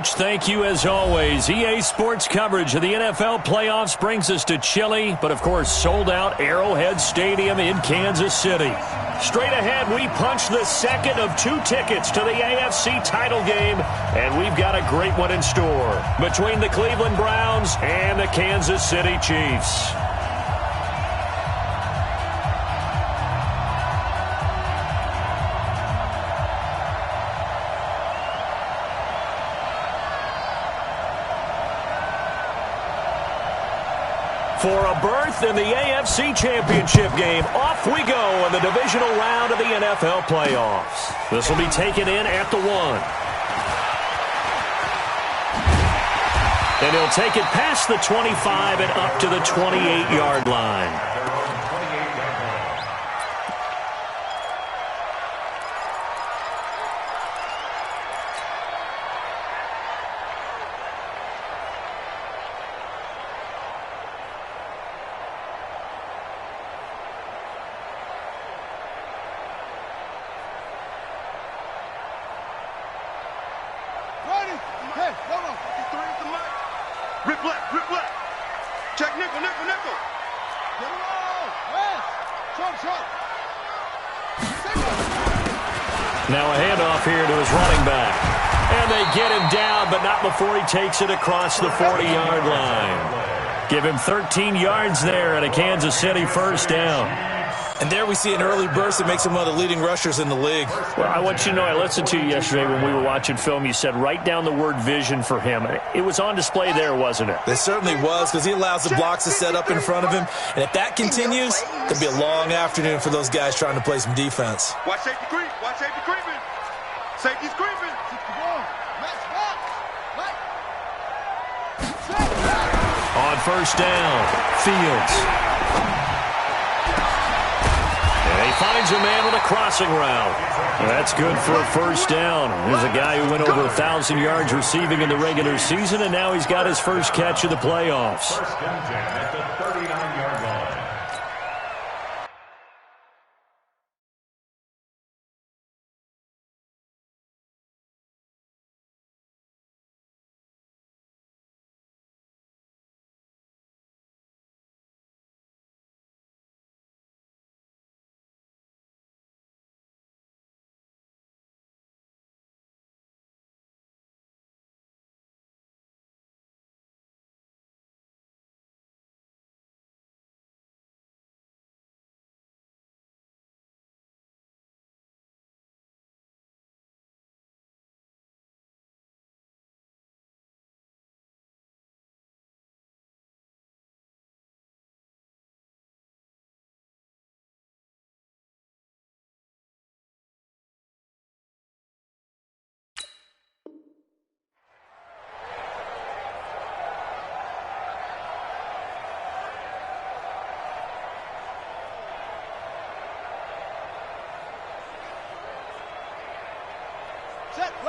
Coach. Thank you as always. EA Sports coverage of the NFL playoffs brings us to chilly, but of course sold out Arrowhead Stadium in Kansas City. Straight ahead, we punch the second of 2 tickets to the AFC title game, and we've got a great one in store between the Cleveland Browns and the Kansas City Chiefs. For a berth in the AFC Championship game, off we go in the divisional round of the NFL playoffs. This will be taken in at the 1. And he'll take it past the 25 and up to the 28-yard line. Now a handoff here to his running back. And they get him down, but not before he takes it across the 40-yard line. Give him 13 yards there and a Kansas City first down. And there we see an early burst that makes him one of the leading rushers in the league. Well, I want you to know, I listened to you yesterday when we were watching film. You said write down the word vision for him. It was on display there, wasn't it? It certainly was, because he allows the blocks to set up in front of him. And if that continues, it'll be a long afternoon for those guys trying to play some defense. Watch safety creep. Watch safety creeping. Safety's creeping. On first down, Fields. He finds a man on a crossing route. That's good for a first down. There's a guy who went over 1,000 yards receiving in the regular season, and now he's got his first catch of the playoffs. First and 10 at the 39-yard line.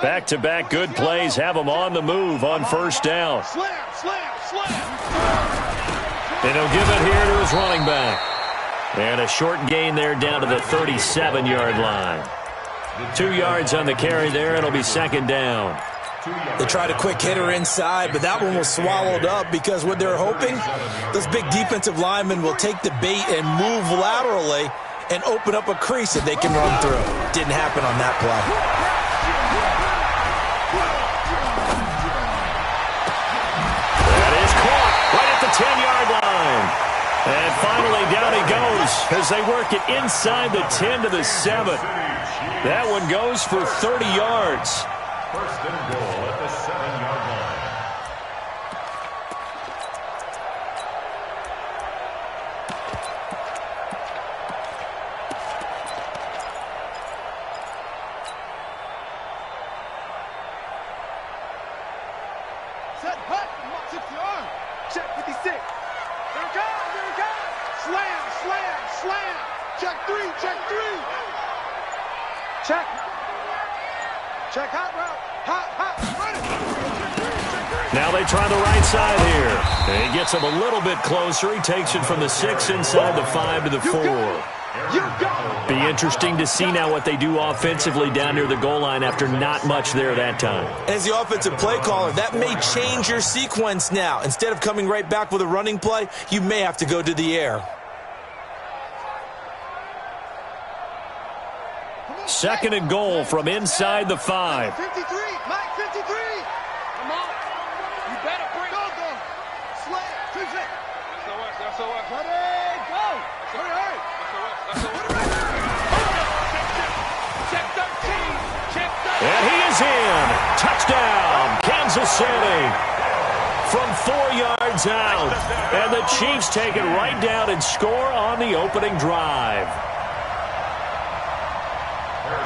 Back-to-back good plays have him on the move on first down. Slam, slam, slam. And he'll give it here to his running back. And a short gain there down to the 37-yard line. 2 yards on the carry there, and it'll be second down. They tried a quick hitter inside, but that one was swallowed up because what they're hoping, those big defensive linemen will take the bait and move laterally and open up a crease that they can run through. Didn't happen on that play. Right at the 10-yard line. And finally down he goes as they work it inside the 10 to the 7. That one goes for 30 yards. First and goal at the 7-yard line. Set, hut, 60-yard. Check 56. Here it comes, here it comes. Slam, slam, slam. Check 3, check 3. Check. Check hot route. Hot, hot, run it. Check 3, check 3. Now they try the right side here. And he gets him a little bit closer. He takes it from the 6 inside the 5 to the 4. You go. Be interesting to see now what they do offensively down near the goal line after not much there that time. As the offensive play caller, that may change your sequence now. Instead of coming right back with a running play, you may have to go to the air. Second and goal from inside the 5. 53, Mike 53. Come on. You better bring go. Slam. 2 seconds. That's so what. Ready, go. Hurry. Check 13. Check 13. And he is in. Touchdown, Kansas City. From 4 yards out. And the Chiefs take it right down and score on the opening drive.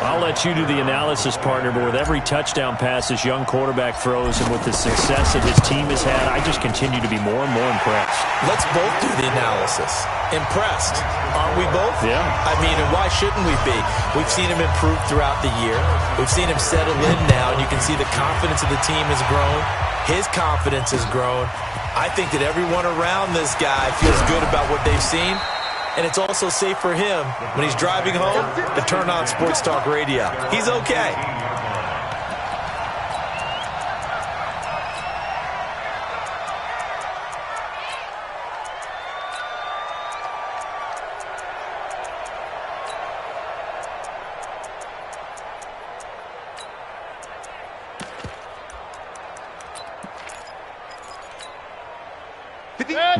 I'll let you do the analysis, partner, but with every touchdown pass this young quarterback throws and with the success that his team has had, I just continue to be more and more impressed. Let's both do the analysis. Impressed. Aren't we both? Yeah. I mean, and why shouldn't we be? We've seen him improve throughout the year. We've seen him settle in now, and you can see the confidence of the team has grown. His confidence has grown. I think that everyone around this guy feels good about what they've seen. And it's also safe for him when he's driving home to turn on Sports Talk Radio. He's okay.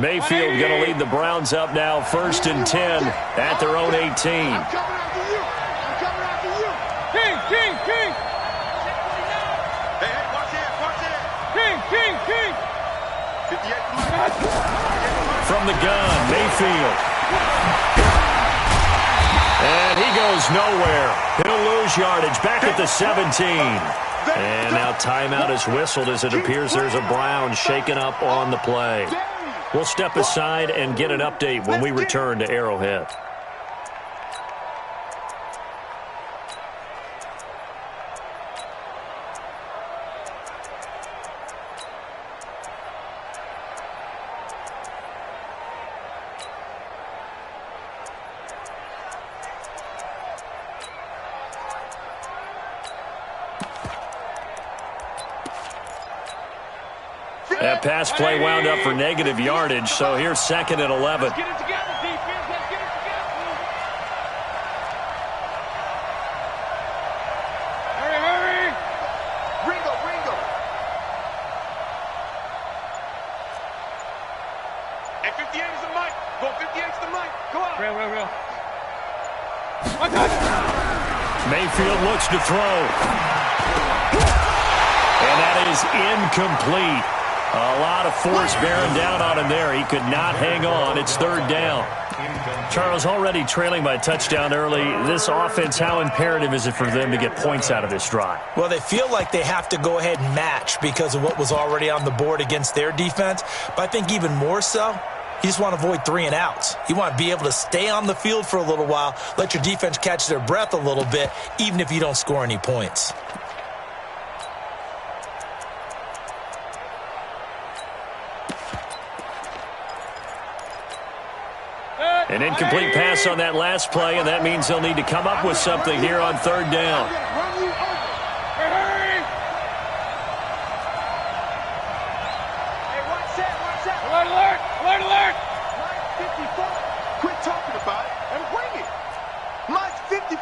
Mayfield going to lead the Browns up now, 1st and 10 at their own 18. I'm coming after you. King. Hey, watch it. King. 58. From the gun, Mayfield. And he goes nowhere. He'll lose yardage back at the 17. And now timeout is whistled as it appears there's a Brown shaken up on the play. We'll step aside and get an update when we return to Arrowhead. That pass play wound up for negative yardage, so here's 2nd and 11. Let's get it together, defense. Let's get it together. Hurry. Ringo. And 58 is the mic. Go 58 is the mic. Go out. Real. Mayfield looks to throw. And that is incomplete. A lot of force bearing down on him there. He could not hang on. It's 3rd down. Charles, already trailing by a touchdown early. This offense, how imperative is it for them to get points out of this drive? Well, they feel like they have to go ahead and match because of what was already on the board against their defense. But I think even more so, you just want to avoid 3 and outs. You want to be able to stay on the field for a little while, let your defense catch their breath a little bit, even if you don't score any points. An incomplete pass on that last play, and that means they'll need to come up with something here on 3rd down. Hey, watch that. Alert. Mike 54. Quit talking about it and bring it. Mike 54.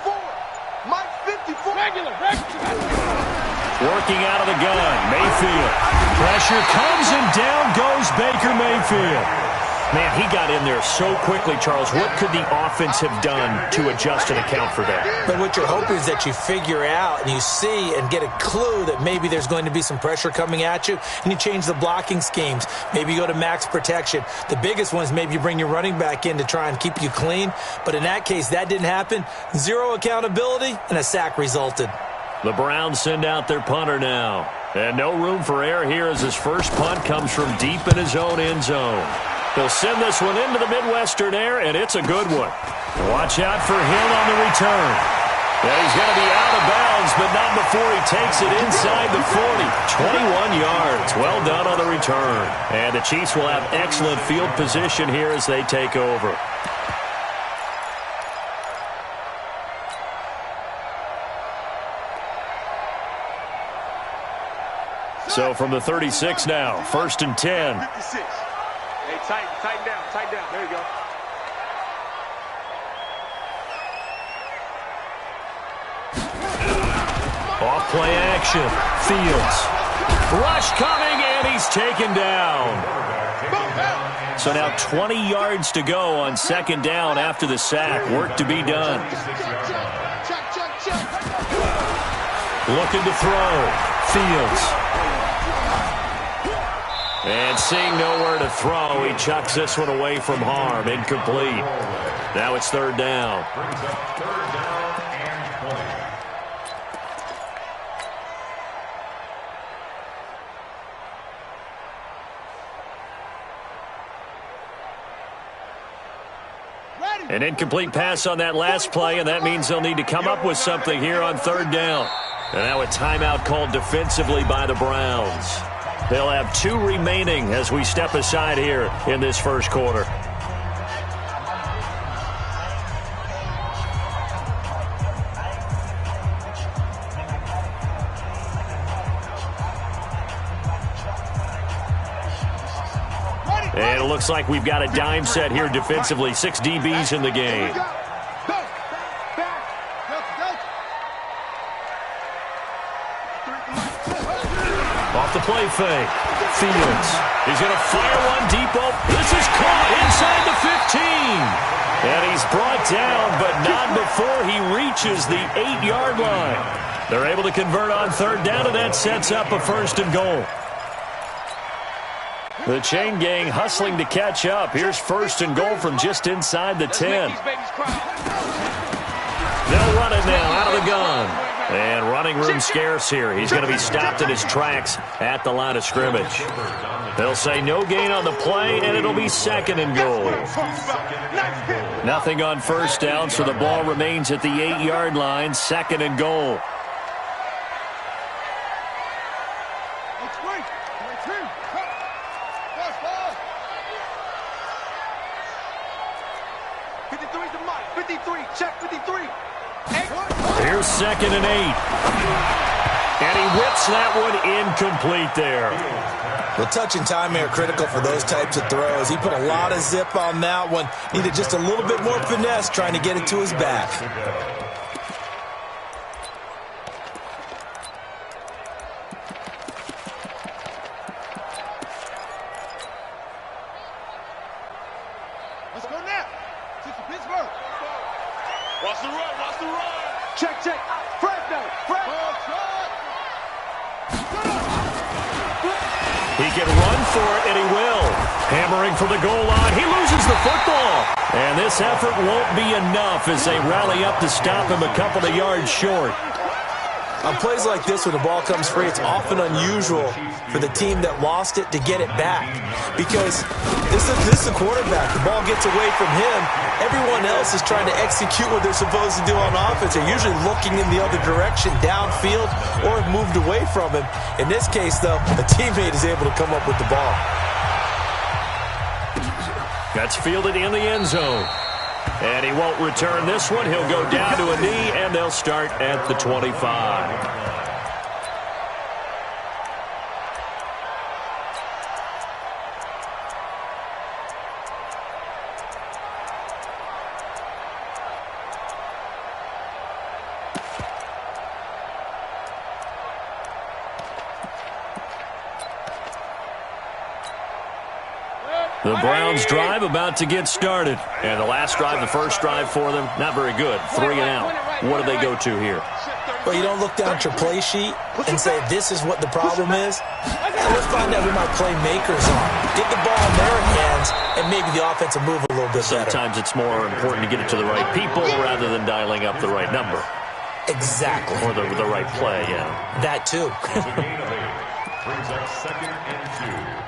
Regular. Working out of the gun, Mayfield. Pressure comes, and down goes Baker Mayfield. Man, he got in there so quickly, Charles. What could the offense have done to adjust and account for that? But what you're hoping is that you figure out and you see and get a clue that maybe there's going to be some pressure coming at you, and you change the blocking schemes. Maybe you go to max protection. The biggest one is maybe you bring your running back in to try and keep you clean. But in that case, that didn't happen. 0 accountability, and a sack resulted. The Browns send out their punter now. And no room for error here as his first punt comes from deep in his own end zone. He'll send this one into the Midwestern air, and it's a good one. Watch out for him on the return. Yeah, he's going to be out of bounds, but not before he takes it inside the 40. 21 yards. Well done on the return. And the Chiefs will have excellent field position here as they take over. So from the 36 now, 1st and 10. 56. Hey, tighten down, tighten down. There you go. Off play action. Fields. Rush coming, and he's taken down. So now 20 yards to go on 2nd down after the sack. Work to be done. Looking to throw. Fields. And seeing nowhere to throw, he chucks this one away from harm. Incomplete. Now it's 3rd down. Brings up 3rd down and 20. An incomplete pass on that last play, and that means they'll need to come up with something here on 3rd down. And now a timeout called defensively by the Browns. They'll have 2 remaining as we step aside here in this 1st quarter. And it looks like we've got a dime set here defensively. 6 DBs in the game. Off the play fake. Fields. He's going to fire one deep. This is caught inside the 15. And he's brought down, but not before he reaches the 8-yard line. They're able to convert on 3rd down, and that sets up a 1st and goal. The chain gang hustling to catch up. Here's 1st and goal from just inside the 10. They'll run it now out of the gun. And running room scarce here. He's going to be stopped in his tracks at the line of scrimmage. They'll say no gain on the play, and it'll be 2nd and goal. Nothing on 1st down, so the ball remains at the 8-yard line. 2nd and goal. Here's 2nd and 8. And he whips that one incomplete there. The touch and time are critical for those types of throws. He put a lot of zip on that one. Needed just a little bit more finesse trying to get it to his back. Let's go now. To Pittsburgh. Watch the run. Watch the run. Check. Fresno. He can run for it, and he will. Hammering for the goal line. He loses the football. And this effort won't be enough as they rally up to stop him a couple of yards short. On plays like this, when the ball comes free, it's often unusual for the team that lost it to get it back. Because this is the quarterback. The ball gets away from him. Everyone else is trying to execute what they're supposed to do on offense. They're usually looking in the other direction, downfield, or have moved away from him. In this case, though, a teammate is able to come up with the ball. That's fielded in the end zone. And he won't return this one. He'll go down to a knee, and they'll start at the 25. The Browns drive about to get started. And the last drive, the first drive for them, not very good. 3 and out. What do they go to here? Well, you don't look down at your play sheet and say, this is what the problem is. Let's find out who my playmakers are. Get the ball in their hands, and maybe the offense will move a little bit better. Sometimes it's more important to get it to the right people rather than dialing up the right number. Exactly. Or the right play, yeah. That, too. Brings up 2nd and 2.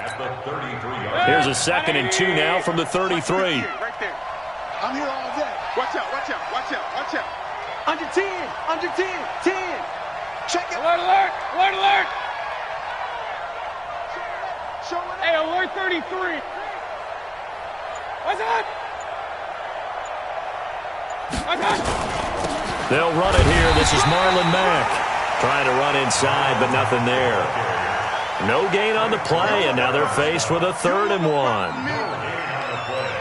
At the 33-yard. Here's a 2nd and 2 now from the 33. Right there. I'm here all day. Watch out. Under 10. 10. Check it. Alert. Show it. Hey, alert 33. What's up? They'll run it here. This is Marlon Mack. Trying to run inside, but nothing there. No gain on the play, and now they're faced with a 3rd and 1.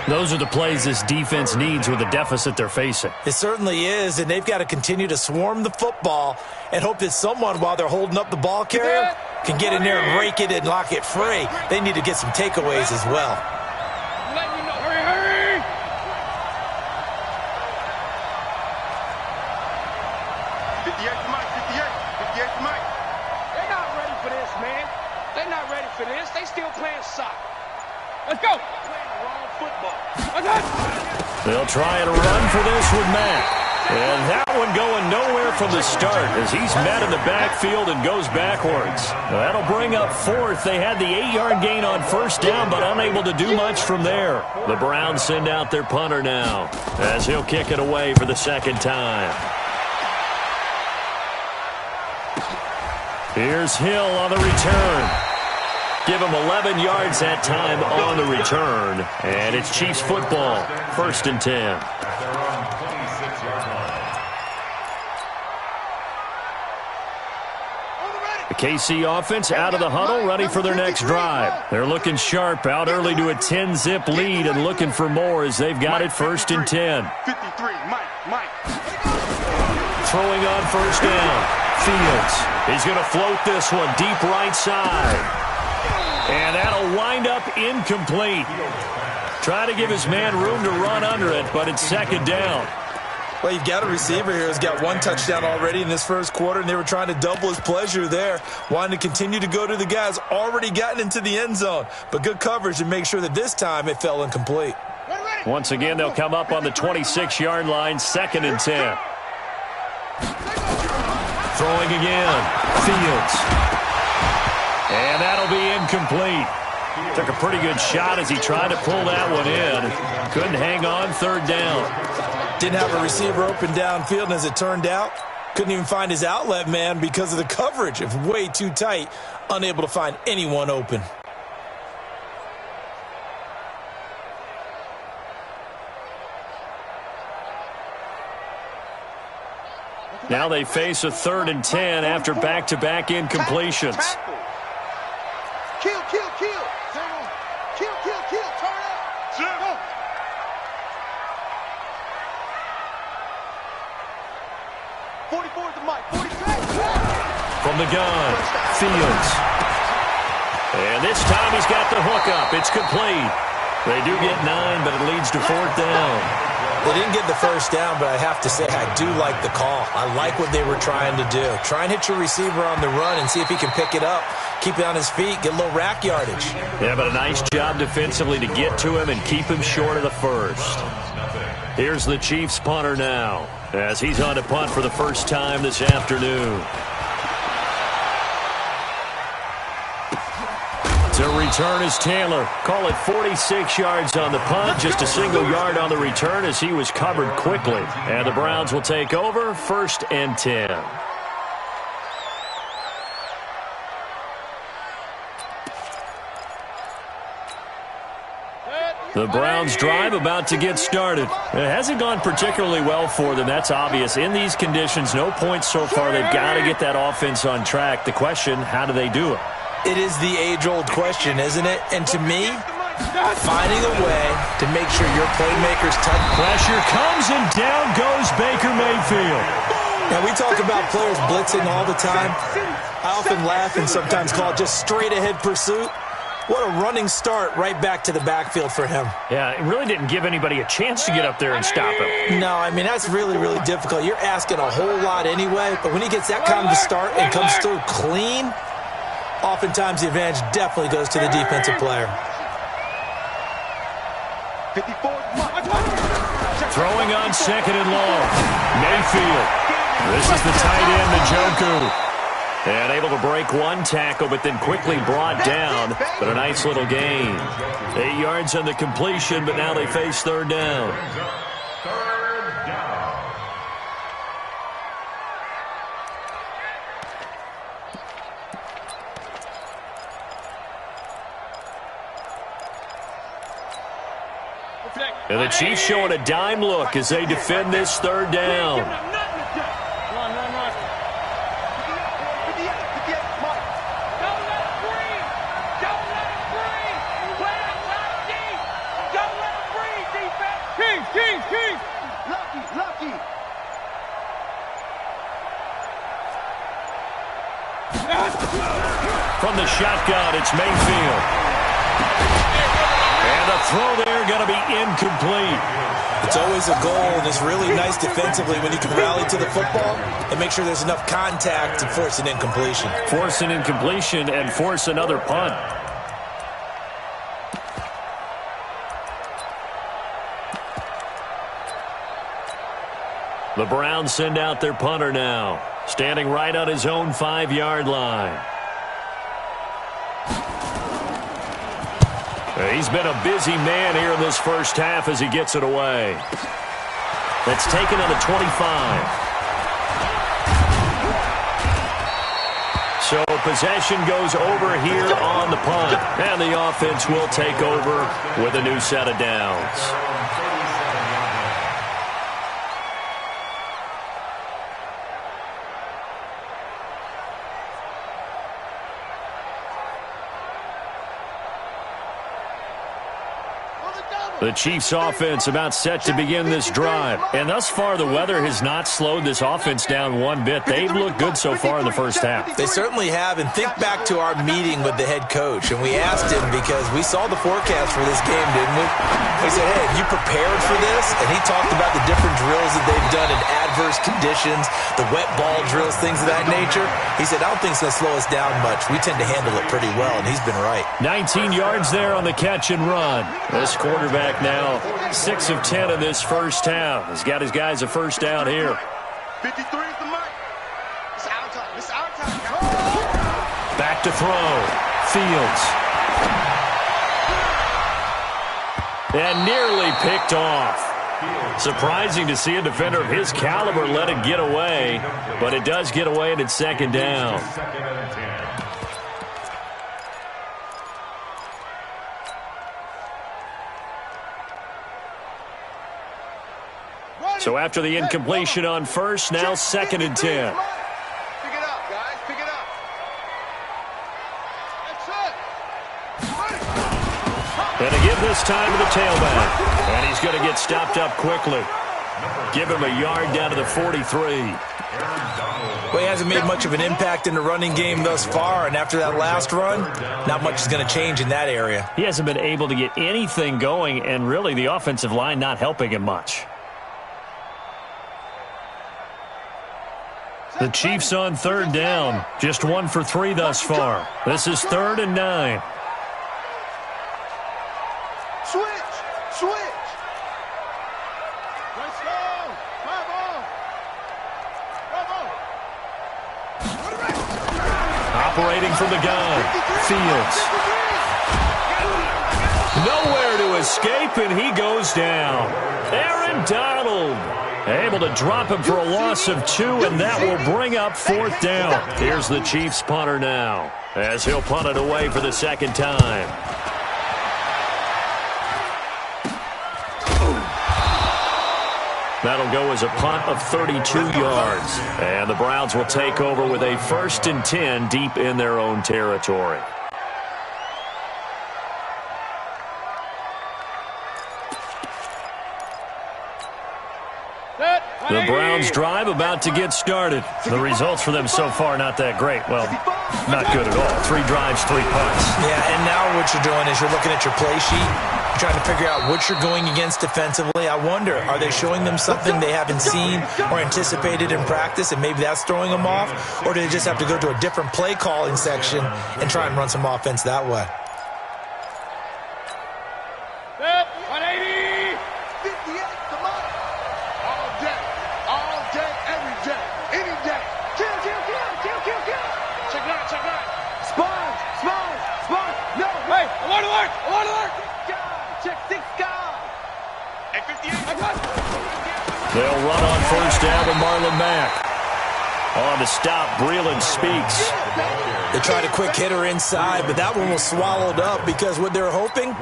Those are the plays this defense needs with the deficit they're facing. It certainly is, and they've got to continue to swarm the football and hope that someone, while they're holding up the ball carrier, can get in there and rake it and lock it free. They need to get some takeaways as well. Hurry! 58 to Mike, 58 to Mike. They're not ready for this, man. They're not ready for this. They still playing soccer. Let's go. Playing the wrong football. They'll try and run for this with Matt. And that one going nowhere from the start as he's met in the backfield and goes backwards. That'll bring up 4th. They had the 8-yard gain on 1st down, but unable to do much from there. The Browns send out their punter now as he'll kick it away for the 2nd time. Here's Hill on the return. Give him 11 yards that time on the return. And it's Chiefs football, 1st and 10. The KC offense out of the huddle, ready for their next drive. They're looking sharp, out early to a 10-zip lead and looking for more as they've got it 1st and 10. 53, Mike. Throwing on 1st down. Fields. He's going to float this one deep right side. And that'll wind up incomplete. Try to give his man room to run under it, but it's 2nd down. Well, you've got a receiver here who's got 1 touchdown already in this 1st quarter, and they were trying to double his pleasure there, wanting to continue to go to the guys already gotten into the end zone. But good coverage to make sure that this time it fell incomplete. Once again, they'll come up on the 26-yard line, 2nd and 10. Throwing again. Fields. And that'll be incomplete. Took a pretty good shot as he tried to pull that one in. Couldn't hang on, 3rd down. Didn't have a receiver open downfield, and as it turned out, couldn't even find his outlet man because of the coverage. It was way too tight, unable to find anyone open. Now they face a 3rd and 10 after back-to-back incompletions. Kill. Turn up. 44 to Mike. 46. From the gun, Fields. And this time he's got the hookup. It's complete. They do get 9, but it leads to 4th down. They didn't get the 1st down, but I have to say I do like the call. I like what they were trying to do. Try and hit your receiver on the run and see if he can pick it up, keep it on his feet, get a little rack yardage. Yeah, but a nice job defensively to get to him and keep him short of the 1st. Here's the Chiefs punter now as he's on to punt for the 1st time this afternoon. To return is Taylor. Call it 46 yards on the punt, just a single yard on the return as he was covered quickly. And the Browns will take over, 1st and 10. The Browns drive about to get started. It hasn't gone particularly well for them. That's obvious. In these conditions, no points so far. They've got to get that offense on track. The question, how do they do it? It is the age-old question, isn't it? And to me, finding a way to make sure your playmakers touch. Pressure comes and down goes Baker Mayfield. Now, we talk about players blitzing all the time. I often laugh and sometimes call it just straight-ahead pursuit. What a running start right back to the backfield for him. Yeah, it really didn't give anybody a chance to get up there and stop him. No, I mean, that's really, really difficult. You're asking a whole lot anyway, but when he gets that kind of start and comes through clean, oftentimes the advantage definitely goes to the defensive player. 54. Throwing on 2nd and long. Mayfield. This is the tight end, Njoku. And able to break one tackle, but then quickly brought down. But a nice little gain. 8 yards on the completion, but now they face 3rd down. And the Chiefs showing a dime look as they defend this 3rd down. shotgun. It's Mayfield. And the throw there going to be incomplete. It's always a goal, and it's really nice defensively when you can rally to the football and make sure there's enough contact to force an incompletion. Force an incompletion and force another punt. The Browns send out their punter now, standing right on his own 5-yard line. He's been a busy man here in this first half as he gets it away. That's taken on the 25. So possession goes over here on the punt. And the offense will take over with a new set of downs. The Chiefs offense about set to begin this drive. And thus far, the weather has not slowed this offense down one bit. They've looked good so far in the first half. They certainly have. And think back to our meeting with the head coach. And we asked him because we saw the forecast for this game, didn't we? We said, hey, have you prepared for this? And he talked about the different drills that they've done in adverse conditions, the wet ball drills, things of that nature. He said, I don't think it's going to slow us down much. We tend to handle it pretty well, and he's been right. 19 yards there on the catch and run. This quarterback now 6 of 10 in this first half. He's got his guys a first down here. 53 is the mark. It's our time. It's our time. Back to throw. Fields. And nearly picked off. Surprising to see a defender of his caliber let it get away, but it does get away and it's second down. So after the incompletion on first, now 2nd and 10. Pick it up, guys. Pick it up. And to give this time to the tailback. And he's going to get stopped up quickly. Give him a yard down to the 43. Well, he hasn't made much of an impact in the running game thus far, and after that last run, not much is going to change in that area. He hasn't been able to get anything going, and really the offensive line not helping him much. The Chiefs on 3rd down. Just 1 for 3 thus far. This is 3rd and 9. Switch. Let's go. Bravo. Operating from the gun. Fields. Nowhere to escape, and he goes down. Aaron Donald able to drop him for a loss of 2, and that will bring up 4th down. Here's the Chiefs punter now, as he'll punt it away for the second time. That'll go as a punt of 32 yards. And the Browns will take over with a 1st and 10 deep in their own territory. The Browns drive about to get started. The results for them so far not that great. Well, not good at all. 3 drives, 3 punts. Yeah, and now what you're doing is you're looking at your play sheet. You're trying to figure out what you're going against defensively. I wonder, are they showing them something they haven't seen or anticipated in practice, and maybe that's throwing them off? Or do they just have to go to a different play calling section and try and run some offense that way? 180. 58, come on. All day, every day, any day. Kill. Check it out. Spawn. No, wait. Alert. Check 6 guys. At 58. They'll run on 1st down with Marlon Mack. On the stop, Breeland speaks. They tried a quick hitter inside, but that one was swallowed up because what they're hoping,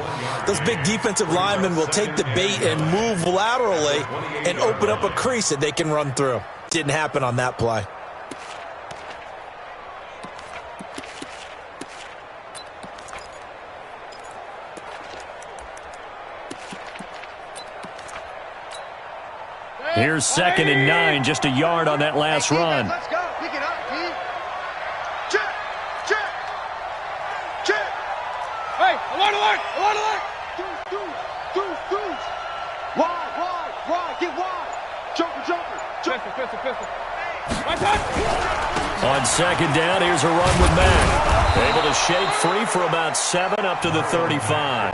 those big defensive linemen will take the bait and move laterally and open up a crease that they can run through. Didn't happen on that play. Here's 2nd and 9, just a yard on that last run. Let's go. Pick it up, T. Check. Hey, alert, alert, alert, alert. Deuce. Wide, get wide. Joker. Pistol. Right touch. On second down, here's a run with Mack. Able to shake free for about 7 up to the 35.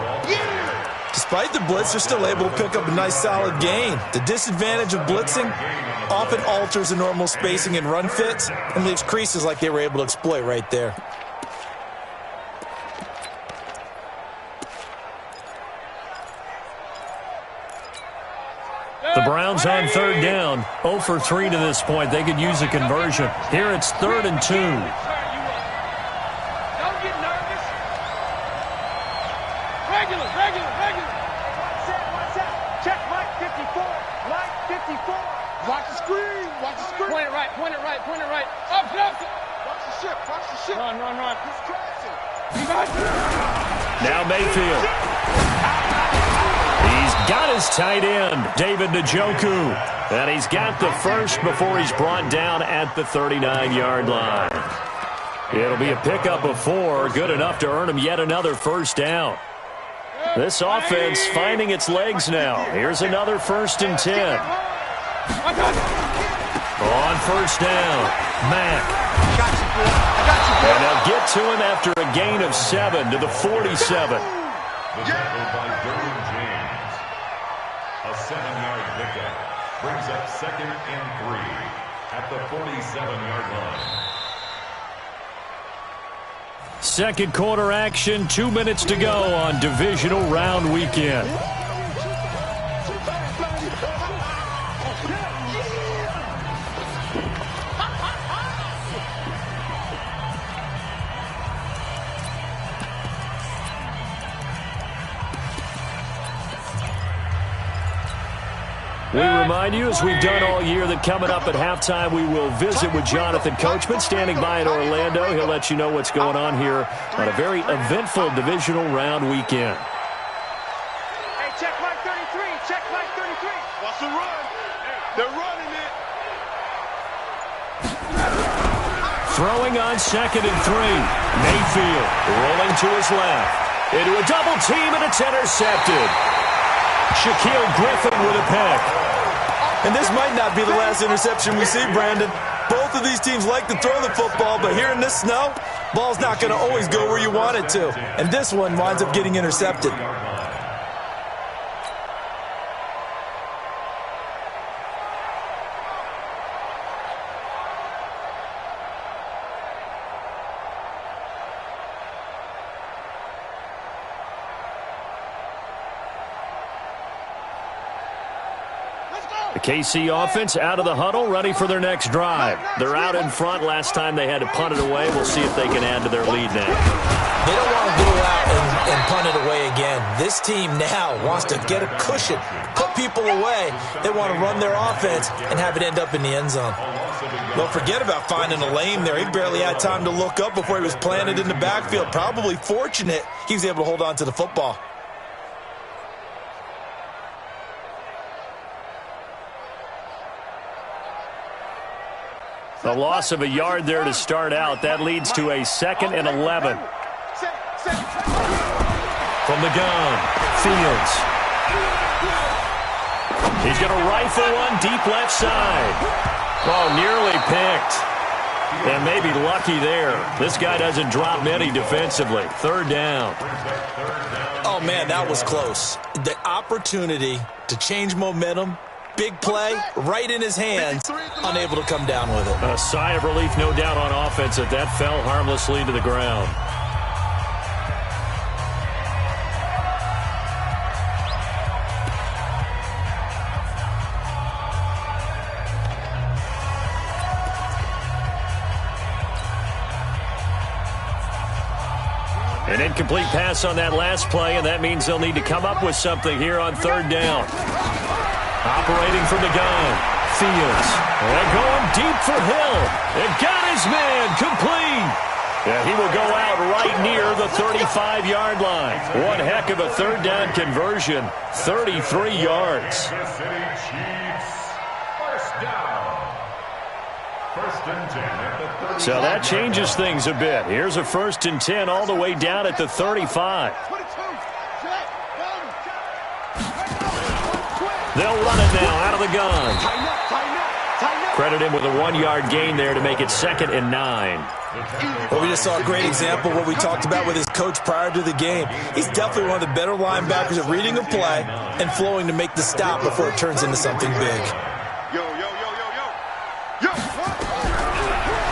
Despite the blitz, they're still able to pick up a nice solid gain. The disadvantage of blitzing often alters the normal spacing and run fits and leaves creases like they were able to exploit right there. The Browns on third down, 0 for 3 to this point. They could use a conversion. Here it's 3rd and 2. Don't get nervous. Regular. Watch out. Check Mike 54. Watch the screen. Point it right. Up. Watch the ship. Run. He's crashing. Now Mayfield. He's got his tight end, David Njoku. And he's got the first before he's brought down at the 39-yard line. It'll be a pickup of 4, good enough to earn him yet another first down. This offense finding its legs now. Here's another 1st and 10. On first down, Mack. And they'll get to him after a gain of 7 to the 47. The tackle by Derwin James. A 7-yard pickup brings up 2nd and 3 at the 47-yard line. Second quarter action, 2 minutes to go on divisional round weekend. We remind you, as we've done all year, that coming up at halftime, we will visit with Jonathan Coachman, standing by in Orlando. He'll let you know what's going on here on a very eventful divisional round weekend. Hey, check Mike 33. What's the run? They're running it. Throwing on 2nd and 3. Mayfield rolling to his left. Into a double team, and it's intercepted. Shaquille Griffin with a pick. And this might not be the last interception we see, Brandon. Both of these teams like to throw the football, but here in this snow, ball's not going to always go where you want it to. And this one winds up getting intercepted. The KC offense out of the huddle, ready for their next drive. They're out in front. Last time they had to punt it away. We'll see if they can add to their lead now. They don't want to go out and punt it away again. This team now wants to get a cushion, put people away. They want to run their offense and have it end up in the end zone. Don't forget about finding a lane there. He barely had time to look up before he was planted in the backfield. Probably fortunate he was able to hold on to the football. The loss of a yard there to start out. That leads to a 2nd and 11. From the gun, Fields. He's going to rifle one deep left side. Oh, nearly picked. And maybe lucky there. This guy doesn't drop many defensively. 3rd down. Oh, man, that was close. The opportunity to change momentum. Big play, right in his hands, unable to come down with it. A sigh of relief, no doubt, on offense that fell harmlessly to the ground. An incomplete pass on that last play, and that means they'll need to come up with something here on 3rd down. Operating from the gun, Fields. And going deep for Hill. And got his man complete. And he will go out right near the 35-yard line. One heck of a 3rd down conversion. 33 yards. First and 10 at the 35. So that changes things a bit. Here's a 1st and 10 all the way down at the 35. They'll run it now out of the gun. Credit him with a 1-yard gain there to make it 2nd and 9. Well, we just saw a great example of what we talked about with his coach prior to the game. He's definitely one of the better linebackers at reading a play and flowing to make the stop before it turns into something big.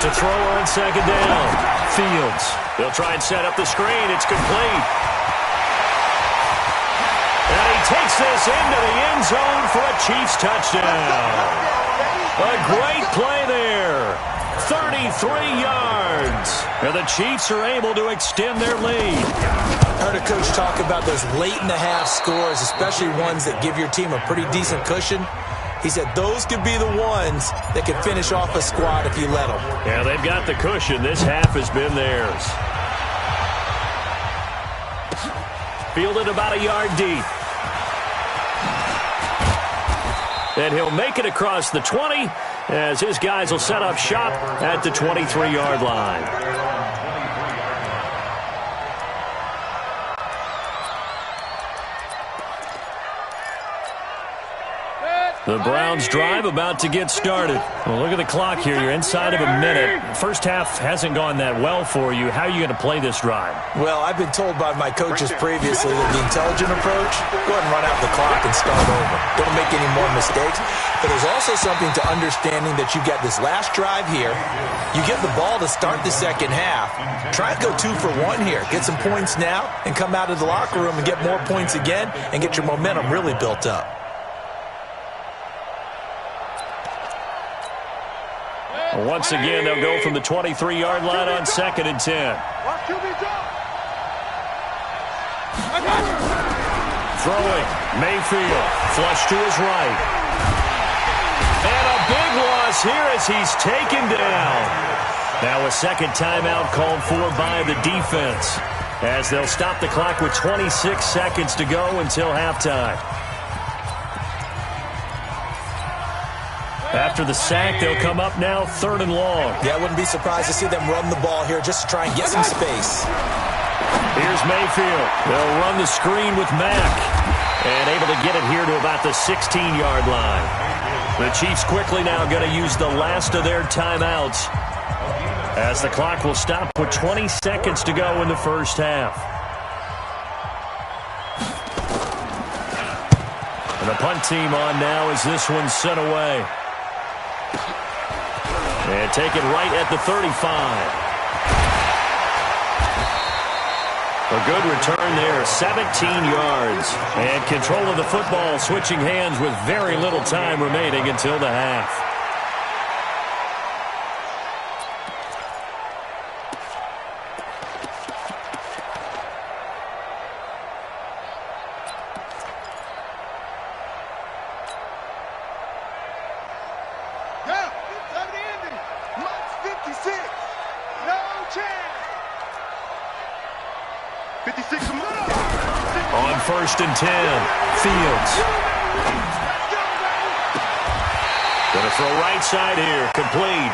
To throw on 2nd down. Fields. They'll try and set up the screen. It's complete. And he takes this into the end zone for a Chiefs touchdown. A great play there. 33 yards. And the Chiefs are able to extend their lead. I heard a coach talk about those late-in-the-half scores, especially ones that give your team a pretty decent cushion. He said those could be the ones that could finish off a squad if you let them. Yeah, they've got the cushion. This half has been theirs. Fielded about a yard deep. And he'll make it across the 20 as his guys will set up shop at the 23-yard line. The Browns drive about to get started. Well, look at the clock here. You're inside of a minute. First half hasn't gone that well for you. How are you going to play this drive? Well, I've been told by my coaches previously that the intelligent approach, go ahead and run out the clock and start over. Don't make any more mistakes. But there's also something to understanding that you get this last drive here. You get the ball to start the second half. Try and go 2 for 1 here. Get some points now and come out of the locker room and get more points again and get your momentum really built up. Once again, they'll go from the 23-yard line on 2nd and 10. Throwing, Mayfield, flush to his right. And a big loss here as he's taken down. Now a second timeout called for by the defense, as they'll stop the clock with 26 seconds to go until halftime. After the sack, they'll come up now 3rd and long. Yeah, I wouldn't be surprised to see them run the ball here just to try and get some space. Here's Mayfield. They'll run the screen with Mack. And able to get it here to about the 16-yard line. The Chiefs quickly now going to use the last of their timeouts, as the clock will stop with 20 seconds to go in the first half. And the punt team on now as this one's sent away. And take it right at the 35. A good return there, 17 yards. And control of the football switching hands with very little time remaining until the half. On 1st and 10, Fields. Going to throw right side here, complete.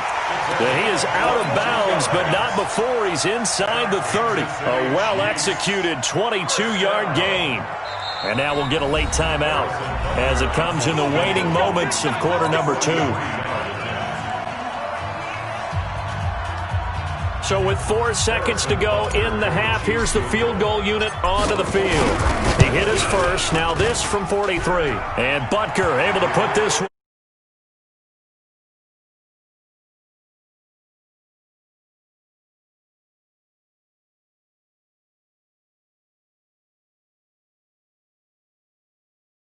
He is out of bounds, but not before he's inside the 30. A well-executed 22-yard gain. And now we'll get a late timeout as it comes in the waning moments of quarter number 2. So with 4 seconds to go in the half, here's the field goal unit onto the field. He hit his first, now this from 43. And Butker able to put this one.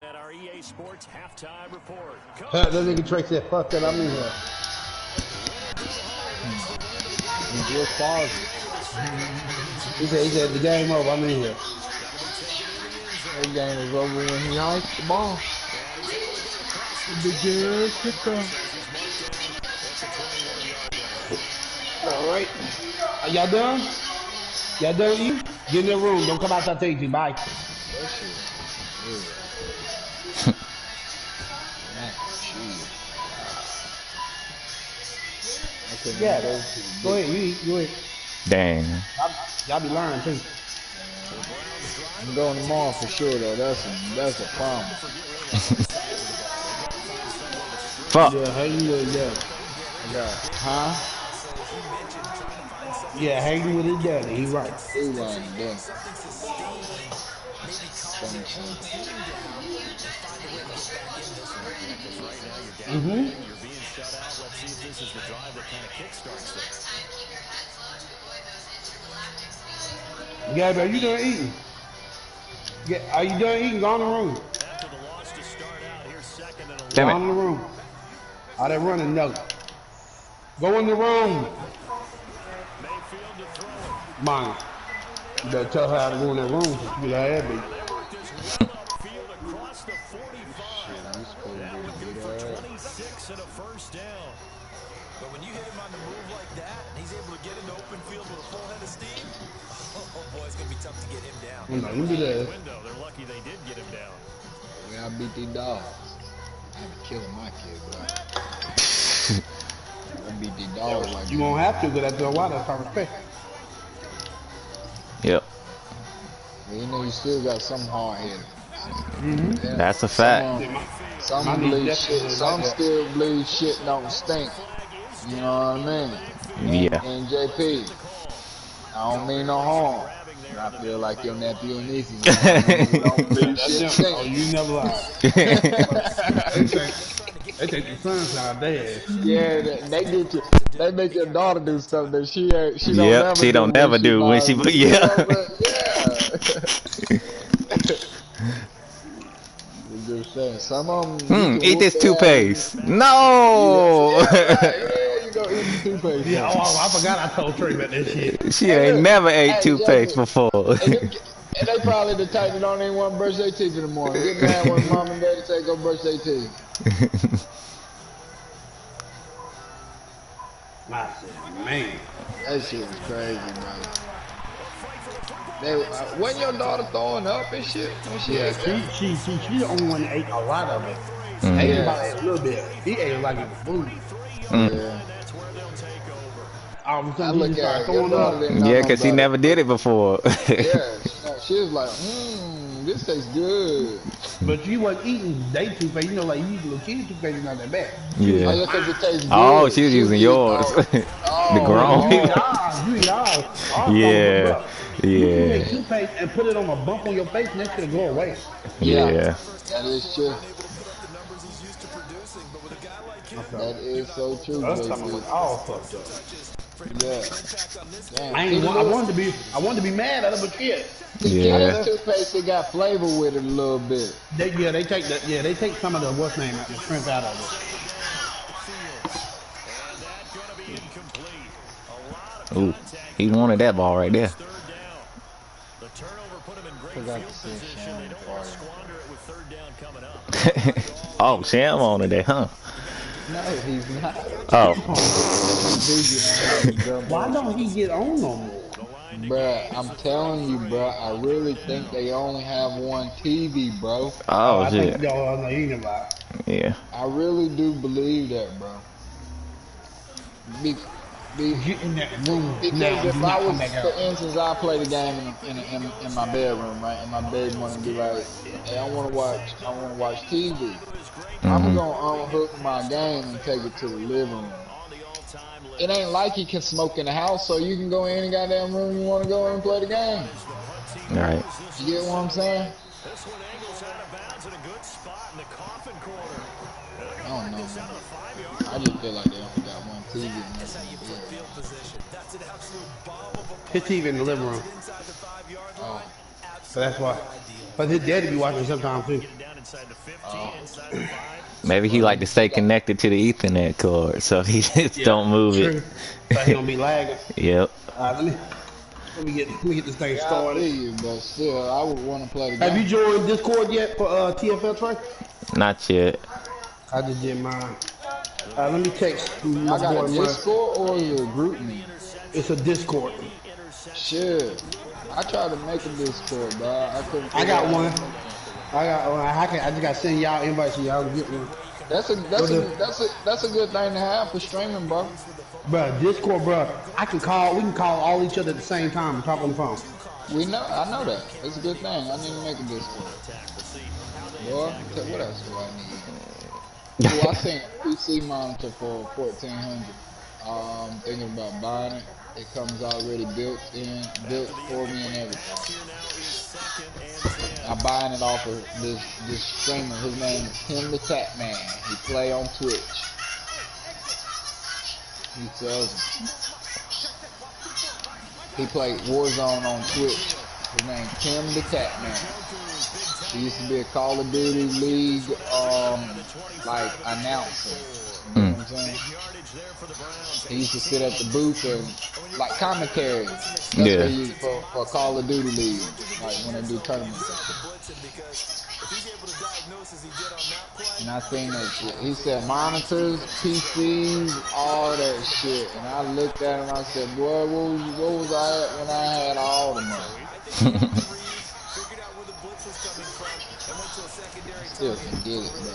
At our EA Sports halftime report. That nigga Trey said, fuck that, I'm in here. Just pause. He said, the game over, I'm in here. The game is over when he hiked the ball. The good kicker. Alright. Are y'all done? Y'all done eating? Get in the room. Don't come outside till you. Bye. Yeah, go ahead, you eat, go ahead. Dang. Y'all be learning too. I'm going tomorrow for sure though. That's a promise. Fuck. Yeah, hanging with his daddy. I got, huh? Yeah, hanging with his daddy. He right. Food line today. Gabby, are you done eating? Yeah, are you done eating? Go in the room. Damn Go in it. the room. All that running, no. Go in the room. Mine. You better tell her how to go in that room so she get her head beat. But when you hit him on the move like that, and he's able to get into open field with a full head of steam, oh boy, it's going to be tough to get him down. No, you be there. They're lucky they did get him down. When I beat these dogs, I be killing my kids, bro. I beat these dogs like You won't have to, because after a while, that's our respect. Yep. But you know, you still got some hard headed. Yeah. That's a fact. Some My bleed knees shit. definitely Some like that. still bleed shit don't stink. You know what I mean? Yeah. And JP, I don't mean no harm. But I feel like your nephew and niece don't bleed shit Oh, stink. you never lie. They take the sunshine there. Yeah, they get you. They make your daughter do something that she don't Yep, never she do don't never do when she, like, yeah. Yeah. I'm just saying, some of them. Eat this toothpaste. No. Yeah, you go eat the toothpaste. Yeah, I forgot I told Trey about this shit. She ain't never ate toothpaste before. And they probably the type that don't even want to brush their teeth in the morning. Get mad when mom and daddy say go brush their teeth. I said, man. That shit was crazy, man. They, wasn't your daughter throwing up and shit? When she Yeah, ate that? she the only one that ate a lot of it. Ate Yeah. about a little bit. He ate it like it was food. Yeah. All of a I sudden, he look just at started her, your throwing daughter up. didn't know Yeah, no because he better. never did it before. Yeah, she was like, this tastes good. But she wasn't eating day toothpaste. You know, like you use little kids toothpaste, it's not that bad. Oh, Yeah. yeah, because it tastes good. Oh, she was using yours. Oh, The grown You eat people. ours. You eat ours. Ours Yeah. bubble up. You can make Yeah. toothpaste and put it on a bump on your face and that shit'll go away. Yeah. That is true. That is so true, Us talking baby. was all fucked up. Yeah. Damn. I wanted to be mad at her, but shit. Yeah. That toothpaste, it got flavor with it a little bit. They take some of the what's name out, the shrimp out of it. Ooh, he wanted that ball right there. Forgot to say Sham Oh, Sham wanted that, huh? No, he's not. Oh. Why don't he get on no more? Bruh, I'm telling you, bruh, I really think they only have one TV, bro. Oh, I shit. think y'all know you know about. Yeah. I really do believe that, bro. Get in that room Because now. Do if I not was, come back for out. instance, I play the game in my bedroom, right? And my baby want to be like, hey, I want to watch TV. I'm gonna unhook my game and take it to the living room. It ain't like you can smoke in the house, so you can go in any goddamn room you want to go in and play the game. All right. You get what I'm saying? I don't know, man. I just feel like they only got one TV. His TV in the living room. Oh, So that's why. But his daddy be watching sometimes too. Maybe he like to stay connected to the Ethernet cord, so he just don't move True. it. So he gonna be lagging. Yep. Let me get this thing yeah, I started. feel you, but still, I would want to play the game. Have you joined Discord yet for TFL Trey? Not yet. I just did mine. Let me text my I got boy a mine. Discord or is it a group me? It's a Discord. Shit. I tried to make a Discord, bro. I couldn't. I got one. I just got to send y'all invites so y'all can get one. That's a good thing to have for streaming, bro. Bro, Discord, bro. We can call all each other at the same time and talk on the phone. I know that. It's a good thing. I need to make a Discord. Boy, what else do I need? Well, I seen a PC monitor for 1400. Thinking about buying it. It comes already built for me and everything. I'm buying it off of this streamer. His name is Tim the Tap Man. He play on Twitch. He sells them. He played Warzone on Twitch. His name Tim the Tap Man. He used to be a Call of Duty League like announcer. You know what I'm saying? He used to sit at the booth and like commentary. That's what he used for Call of Duty League, like when they do tournaments. And I seen that shit. He said monitors, PCs, all that shit. And I looked at him and I said, boy, what was I at when I had all the money? Still can get it, bro.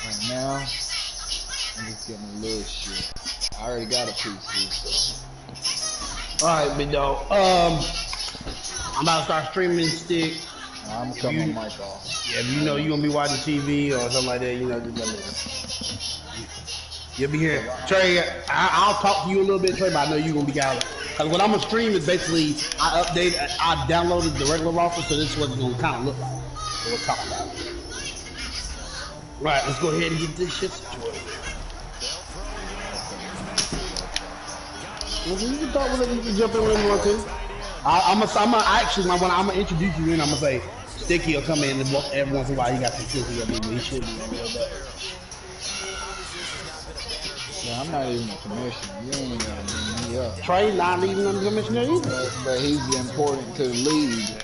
Right now, I'm just getting a little shit. I already got a PC, so. Alright, big dog. I'm about to start streaming stick. I'm gonna cut my mic off. Yeah, if you know you're gonna be watching TV or something like that, you know, just let me know. You'll be here. Trey, I'll talk to you a little bit, Trey, but I know you're gonna be out. Because what I'm gonna stream is basically, I downloaded the regular roster, so this is what it's gonna kind of look like. So we'll talk about it. Right, let's go ahead and get this shit situated. Well, you can talk with it, you can jump in when you want to. I'm gonna introduce you in, I'm gonna say, Sticky will come in and every once in a while he got some shit he'll be, he should be a little bit. Yeah, I'm not even a commissioner. You ain't gonna bring me up. Trey not even on the commissioner either. But he's important to the league.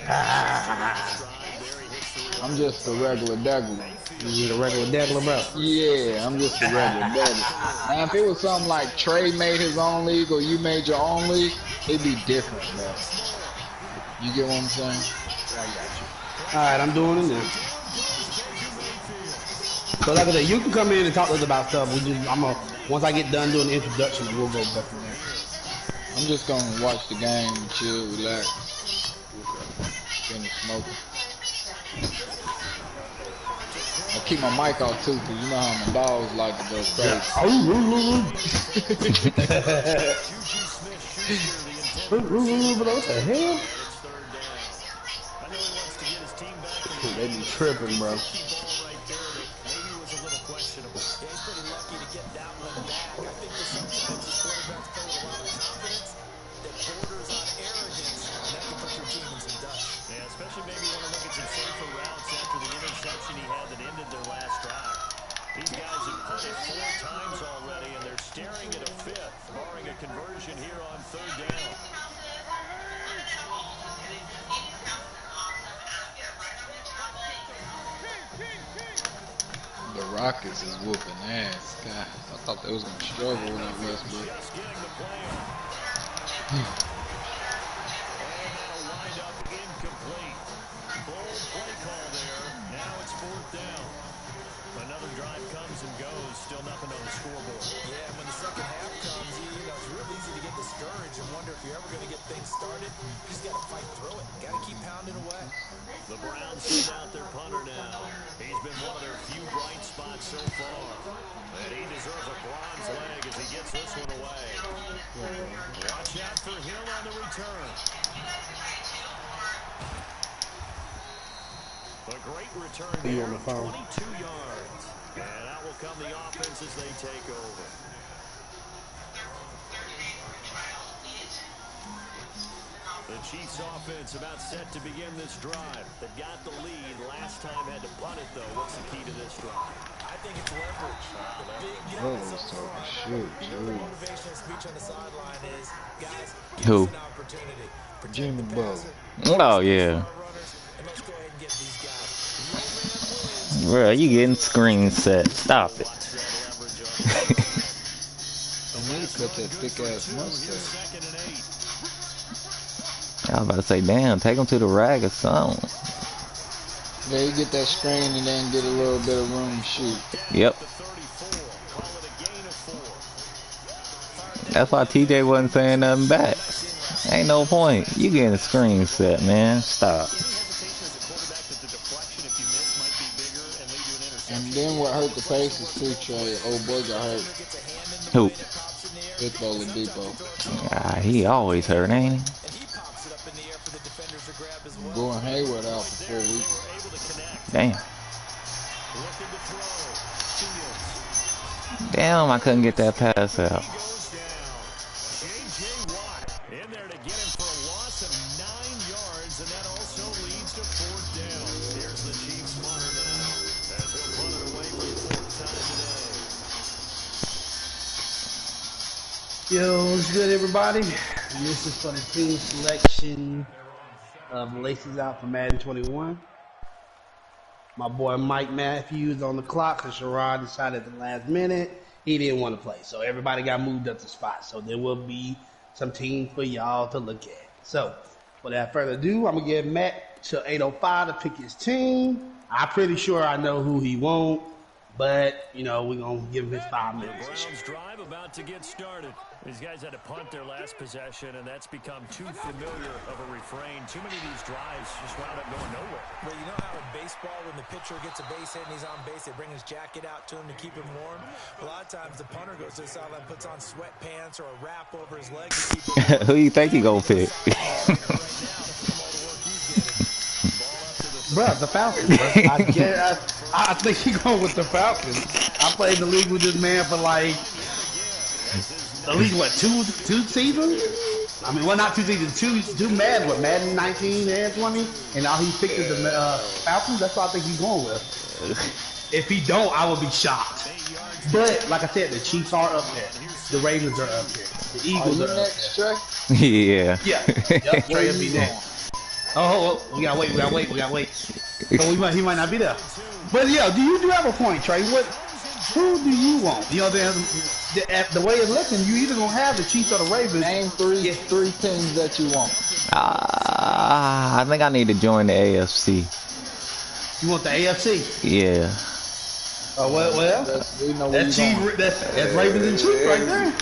I'm just a regular degular. You a regular degular, bro? Yeah, I'm just a regular degular. Now, if it was something like Trey made his own league or you made your own league, it'd be different, bro. You get what I'm saying? I got you. Alright, I'm doing it now. So like I said, you can come in and talk to us about stuff. Once I get done doing the introduction, we'll go back from there. I'm just gonna watch the game and chill, relax. Finish smoking. I keep my mic off too, cause you know how my dogs like to go crazy. What the hell? They be tripping, bro. The Rockets is whooping ass. God, I thought they was gonna struggle with that Westbrook. Another drive comes and goes, still nothing on the scoreboard. Yeah, when the second half comes, it's real easy to get discouraged and wonder if you're ever going to get things started. You just got to fight through it. Got to keep pounding away. The Browns send out their punter now. He's been one of their few bright spots so far. And he deserves a bronze leg as he gets this one away. Watch out for Hill on the return. A great return there, 22 yards. And out will come the offense as they take over. The Chiefs offense about set to begin this drive. They've got the lead. Last time had to punt it, though. What's the key to this drive? I think it's leverage. Motivational speech on the sideline is, guys, give us an opportunity. Jimmy Butler. Oh, yeah. Bro, you getting screen set. Stop it. I'm gonna cut that thick ass mustache. I was about to say, damn, take him to the rag or something. Yeah, you get that screen and then get a little bit of room to shoot. Yep. That's why TJ wasn't saying nothing back. Ain't no point. You getting a screen set, man. Stop. And then what hurt the Pacers too, Trey? Old boy got hurt. Who? Hippo Ladipo. Ah, he always hurt, ain't he? Gordon Hayward out for 4 weeks. Damn. Damn, I couldn't get that pass out. Yo, what's good, everybody? And this is for the team selection of Laces Out for Madden 21. My boy Mike Matthews on the clock because Sherrod decided at the last minute he didn't want to play. So everybody got moved up to spot. So there will be some teams for y'all to look at. So without further ado, I'm going to give Matt till 8:05 to pick his team. I'm pretty sure I know who he won't. But, you know, we're going to give him his 5 minutes. Browns drive about to get started. These guys had to punt their last possession, and that's become too familiar of a refrain. Too many of these drives just wound up going nowhere. But you know how in baseball, when the pitcher gets a base hit and he's on base, they bring his jacket out to him to keep him warm? A lot of times the punter goes to the sideline, puts on sweatpants or a wrap over his legs to keep him warm. Who you think he gonna pick? Bruh, the Falcons. I think he's going with the Falcons. I played the league with this man for like at least what two seasons? I mean, well, not 2 seasons, two Madden, what Madden 19 and 20, and now he picked the Falcons. That's what I think he's going with. If he don't, I would be shocked. But like I said, the Chiefs are up there. The Ravens are up there. The Eagles are up next, there. Trey? Yeah. Yeah. Yep, Trey will be next. Oh, we gotta wait. So he might not be there. But yeah, you do have a point, Trey. Who do you want? You know, the way it's looking, you either gonna have the Chiefs or the Ravens. Name three teams that you want. I think I need to join the AFC. You want the AFC? Yeah. Oh well. That's Ravens and Chiefs right there.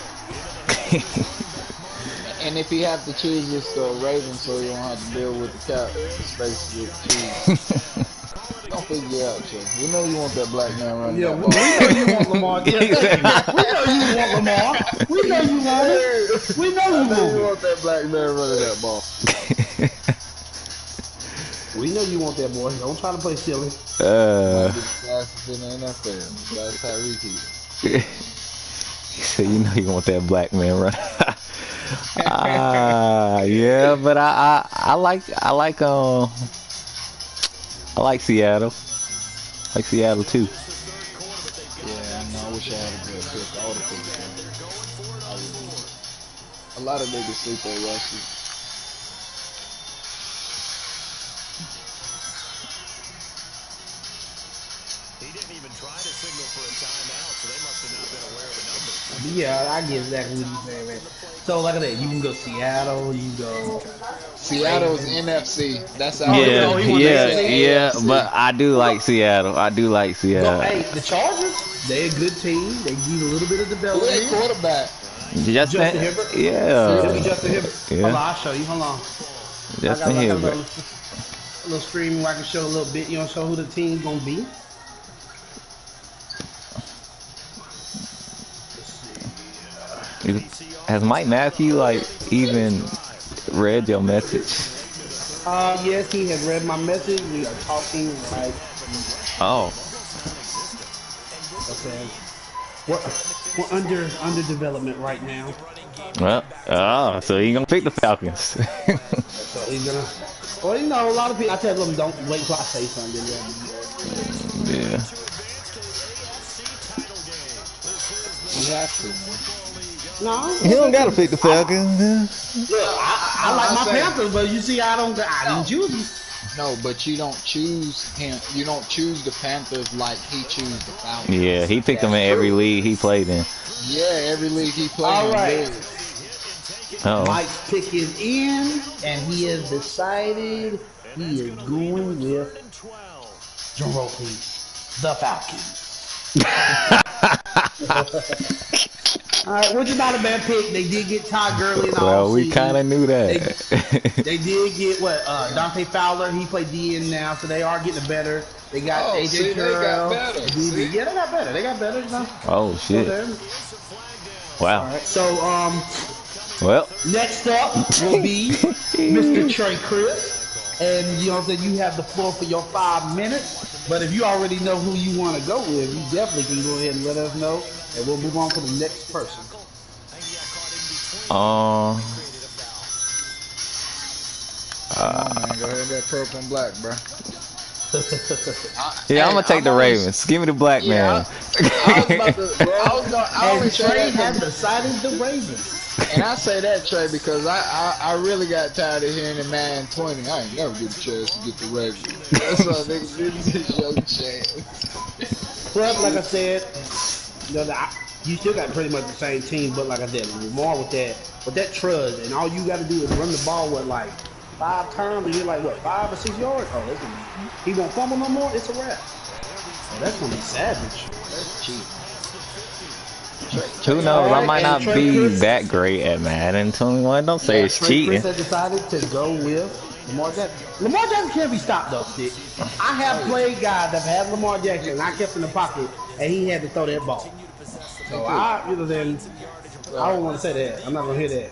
And if you have to choose, it's the Ravens, so you don't have to deal with the cap space with Chiefs. Don't figure out, Trey. We know you want that black man running. Yeah, we know you want Lamar. Yeah, we know you want Lamar. We know you want it. We know you want that black man running that ball. We know you want that boy. Don't try to play silly. Fastest in the NFL. That's Tyreek Hill. So you know you want that black man running. Yeah, but I like Seattle. I like Seattle too. Yeah, I know. I wish I had a good pick. All the picks. A lot of niggas sleep on Rusty. He didn't even try to signal for a timeout, so they must have not been aware of the number. Yeah, I get exactly what you're saying, man. So like I said, you can go Seattle, you can go Seattle's NFC. That's how yeah, but I do like Seattle. No, hey, the Chargers, they're a good team. They need a little bit of development. Who their quarterback? Justin Herbert. Yeah. Justin Herbert. Yeah. Hold on, I'll show you. Hold on. Justin Herbert. A little stream where I can show a little bit. You know, show who the team's gonna be. Has Mike Matthew even read your message? Yes, he has read my message. We are talking like. Oh. Okay. We're under development right now. Well, so he gonna pick the Falcons. So he's gonna. Well, you know, a lot of people. I tell them don't wait till I say something. Yeah. You have to. No, he don't gotta pick the Falcons. Look, I like my Panthers, but you see, I didn't choose them. No, but you don't choose him. You don't choose the Panthers like he chose the Falcons. Yeah, he picked them in every league he played in. Yeah, every league he played All in. right. Oh. Mike's pick is in, and he has decided he is going with Drum roll, please. The Falcons. All right, which is not a bad pick. They did get Todd Gurley in the Well, we offseason. kind of knew that. They did get what Dante Fowler. He played DN now, so they are getting better. They got AJ Terrell. Yeah, they got better. They got better. You know? Oh shit! Wow. All right, so well, next up will be Mr. Trey Chris, and you know what I'm saying. You have the floor for your 5 minutes. But if you already know who you want to go with, you definitely can go ahead and let us know, and we'll move on to the next person. Man, go ahead and get purple and black, bro. Yeah, I'm gonna take the Ravens. Give me the black man. And Trey has decided the Ravens. And I say that, Trey, because I really got tired of hearing the man 20. I ain't never get a chance to get the Ravens. That's why niggas didn't your chance. Well, like I said, you still got pretty much the same team, but like I said, Lamar with that trust, and all you got to do is run the ball with like 5 times, and you're like, what, 5 or 6 yards? Oh, that's gonna be, he won't fumble no more. It's a wrap. Oh, that's gonna be savage. That's cheap. Who knows? I might not be that great at Madden 21. Don't say it's cheating. Chris has decided to go with Lamar Jackson. Lamar Jackson can't be stopped though, Stick. I have played guys that have had Lamar Jackson, and I kept in the pocket, and he had to throw that ball. So I don't want to say that. I'm not gonna hear that.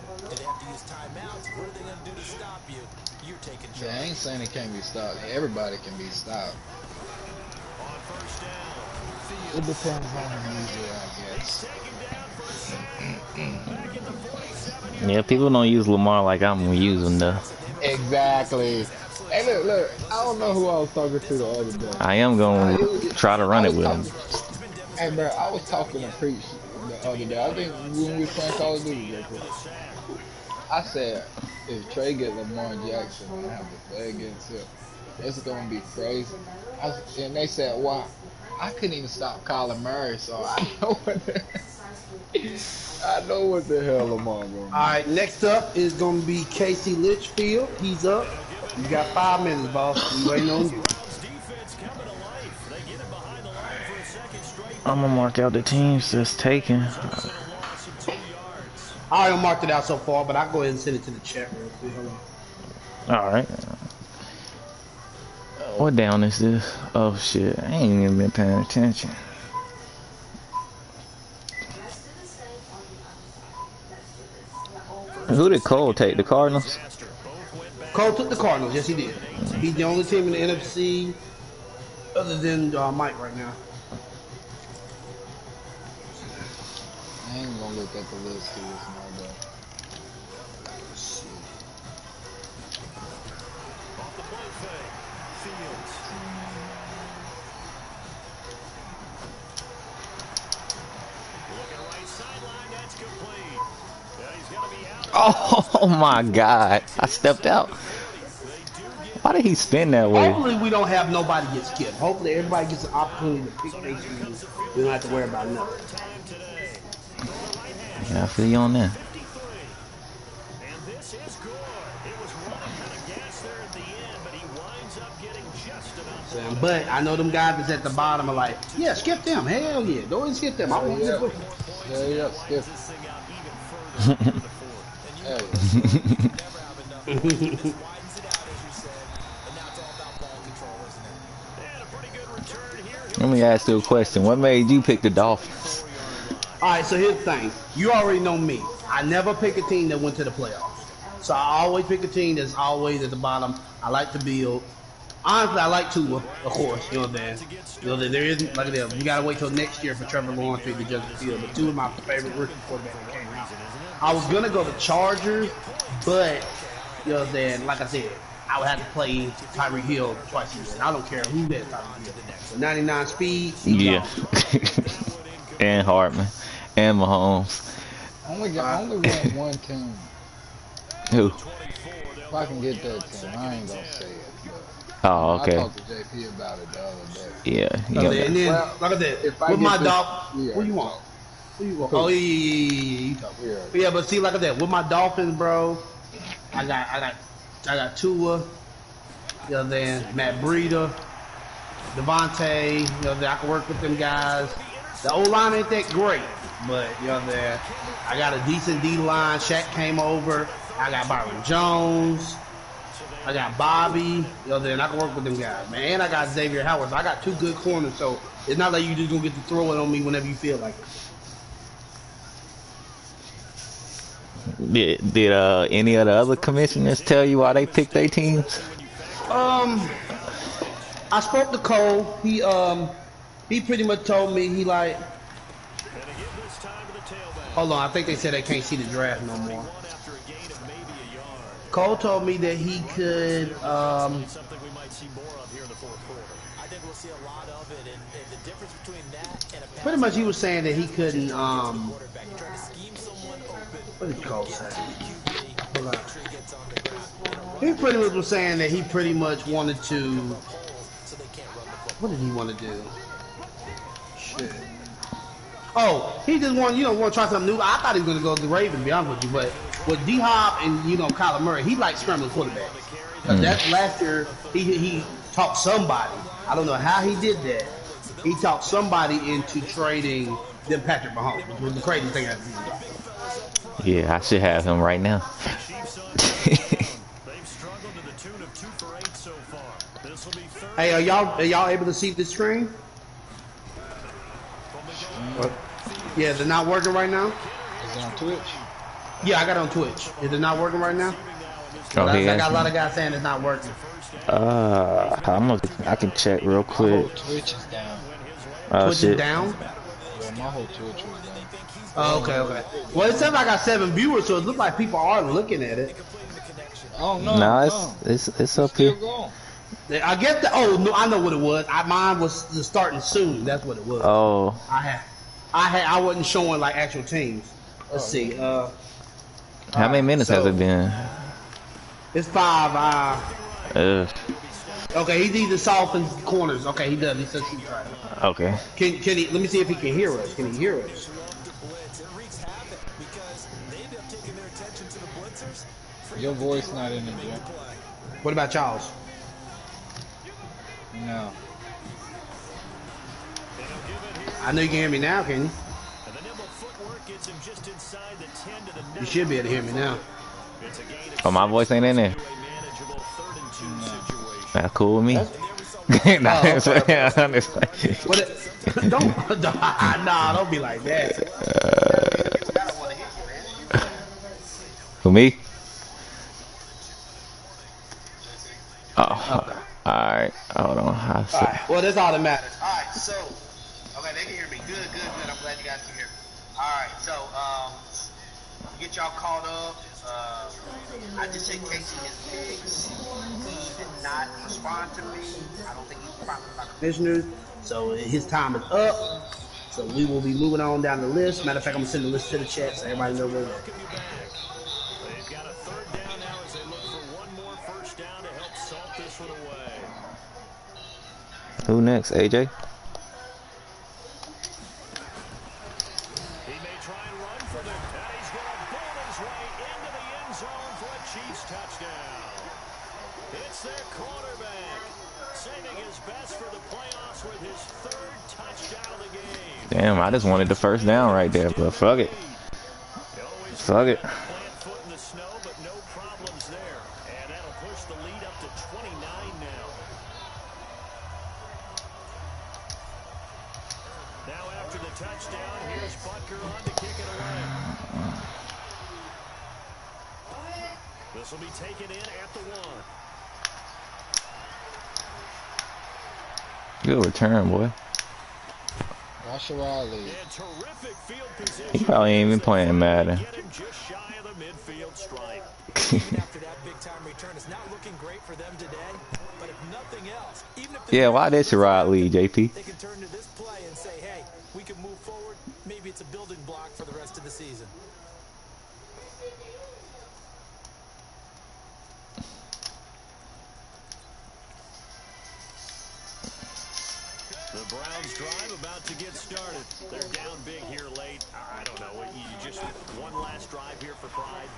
Yeah, I ain't saying it can't be stopped. Everybody can be stopped. It depends on the user, I guess. Yeah, people don't use Lamar like I'm using though. Exactly. Hey, look. I don't know who I was talking to the other day. I am gonna try to run it with him. Hey, bro, I was talking to Preach the other day. I think when we were playing Call of Duty, I said, if Trey get Lamar Jackson and have to play against him, it's gonna be crazy. And they said, why? I couldn't even stop Kyler Murray, so I know what the hell Lamar going to do. All right, next up is going to be Casey Litchfield. He's up. You got 5 minutes, boss. We waiting on you. I'm gonna mark out the teams that's taken. I already marked it out so far, but I'll go ahead and send it to the chat real quick. Hold on. All right. What down is this? Oh shit, I ain't even been paying attention. Who did Cole take? The Cardinals? Cole took the Cardinals, yes he did. He's the only team in the NFC other than Mike right now. I ain't gonna look at the list here, it's not that. Oh my God! I stepped out. Why did he spin that way? Hopefully we don't have nobody get skipped. Hopefully everybody gets an opportunity to pick their team. We don't have to worry about nothing. Yeah, I feel you on that. But I know them guys that's at the bottom are like, yeah, skip them. Hell yeah. Go and skip them. I want to skip them. Yeah, skip. Let me ask you a question. What made you pick the Dolphins? Alright, so here's the thing. You already know me. I never pick a team that went to the playoffs. So I always pick a team that's always at the bottom. I like to build. Honestly, I like Tua, of course. You know what I'm saying? You know, there isn't, like that. We got to wait till next year for Trevor Lawrence to judge the field. But Tua is my favorite rookie quarterback that came out. I was going to go to Chargers, but, you know what I'm saying? Like I said, I would have to play Tyreek Hill twice a year. And I don't care who that Tyreek Hill. So 99 speed, yeah. And Hartman. And Mahomes. Only want one team. Who? If I can get that team, I ain't going to say it. Oh, okay. I talked to JP about it the other day. Yeah. And then, like I said, with my Dolphins, what you want? Who you want? Oh, yeah. Yeah, but see, like I said, with my Dolphins, bro, I got Tua, you know, then Matt Breida, Devontae, you know, that I can work with them guys. The O-line ain't that great, but you know that I got a decent D-line. Shaq came over. I got Byron Jones. I got Bobby. You know, then I can work with them guys, man. And I got Xavier Howard. So I got two good corners, so it's not like you just gonna get to throw it on me whenever you feel like it. Did any of the other commissioners tell you why they picked their teams? I spoke to Cole. He pretty much told me he like. Hold on, I think they said they can't see the draft no more. Cole told me that he could. Something we might see more of here in the fourth quarter. I think we'll see a lot of it, and the difference between that and a pretty much he was saying that he couldn't. What did Cole say? Hold on. He pretty much was saying that he pretty much wanted to. What did he want to do? Shit. Oh, he just want to try something new. I thought he was gonna go to the Ravens, to be honest with you, but with D Hop and Kyler Murray, he likes scrambling quarterbacks. That last year he talked somebody. I don't know how he did that. He talked somebody into trading them Patrick Mahomes, which was the craziest thing I've seen. Yeah, I should have him right now. Hey, are y'all able to see this screen? Yeah, is it not working right now? Is it on Twitch? Yeah, I got it on Twitch. Is it not working right now? I got a lot of guys saying it's not working. I can check real quick. My whole Twitch is down. Twitch is down? Yeah, my whole Twitch was down. Oh, okay. Well, it says I got 7 viewers, so it looks like people are looking at it. Oh no, no, it's up here. I guess no, I know what it was. Mine was starting soon. That's what it was. Oh. I wasn't showing like actual teams. Let's see. How many minutes has it been? It's 5. Okay, he's either soft and corners. Okay, he does. He says he's right. Okay. Can he? Let me see if he can hear us. Can he hear us? Your voice not in it, Jay. What about Charles? No. I know you can hear me now, can you? You should be able to hear me now. Oh, my voice ain't in there. That's cool with me. Don't be like that. For me? Oh, okay. Alright, hold on. Alright, well, that's all that matters. Alright, so, okay, they can hear me. Good. I'm glad you guys can hear me. Alright, so, get y'all caught up. I just said Casey his picks. He did not respond to me. I don't think he's properly by commissioners. So his time is up. So we will be moving on down the list. Matter of fact, I'm gonna send the list to the chat so everybody knows where we're at. They've got a 3rd down now as they look for one more first down to help salt this one away. Who next? AJ? Damn, I just wanted the first down right there, but fuck it. Fuck it. Now after the touchdown, here's Butker on to kick it away. This will be taken in at the 1. Good return, boy. He probably ain't even playing Madden. Yeah, why did Sherrod lead, JP? They can turn to this play and say, hey, we can move forward. Maybe it's a building block for the rest of the season. The Browns drive about to get started. They're down big here late. I don't know. You just one last drive here for pride.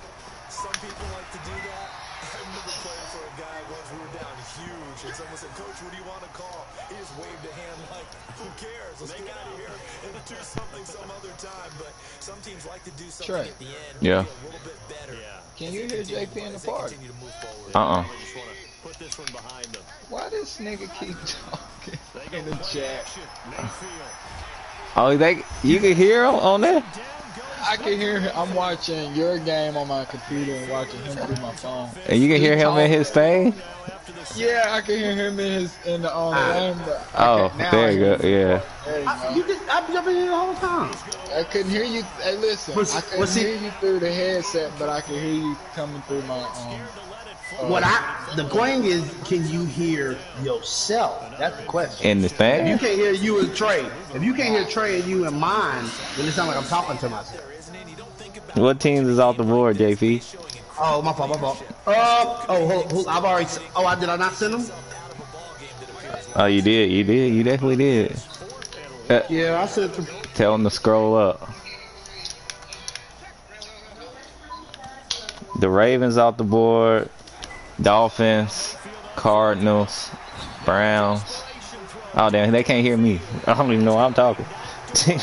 Some people like to do that. I remember playing for a guy once we were down huge interception. Someone said, Coach, what do you want to call? He just waved a hand like, who cares? Let's get out of here and do something some other time. But some teams like to do something at the end. Yeah. A little bit better. Can you hear JP in the park? Put this one behind them. Why this nigga keep talking in the chat? Oh, you can hear him on there? I can hear him. I'm watching your game on my computer and watching him through my phone. And you can hear him in his thing? Yeah, I can hear him in the game. Oh, there you go. Yeah. I've been here the whole time. I couldn't hear you. Hey, listen. I couldn't hear you through the headset, but I can hear you coming through my the thing is, can you hear yourself? That's the question. In the thing? If you can't hear you and Trey, if you can't hear Trey and you and mine, then it sounds like I'm talking to myself. What teams is off the board, JP? Oh, my fault. I've already. Did I not send them? Oh, you did. You definitely did. Yeah, I sent them. Tell them to scroll up. The Ravens off the board. Dolphins, Cardinals, Browns. Oh, damn, they can't hear me. I don't even know why I'm talking. See,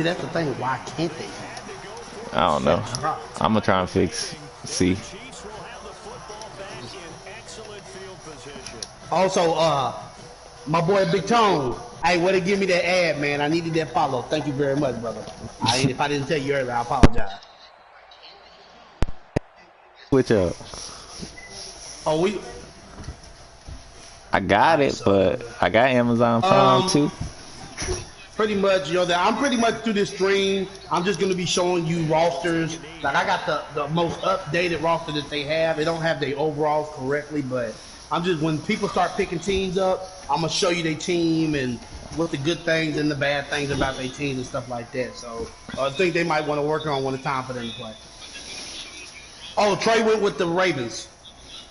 that's the thing. Why can't they? I don't know. I'm going to try and see. Also, my boy Big Tone. Hey, way to give me that ad, man. I needed that follow. Thank you very much, brother. If I didn't tell you earlier, I apologize. Switch up. Oh, I got it, but I got Amazon Prime too. Pretty much, I'm pretty much through this stream. I'm just gonna be showing you rosters. Like I got the most updated roster that they have. They don't have their overalls correctly, but I'm just when people start picking teams up, I'm gonna show you their team and what the good things and the bad things about their teams and stuff like that. So I think they might want to work on when it's time for them to play. Oh, Trey went with the Ravens.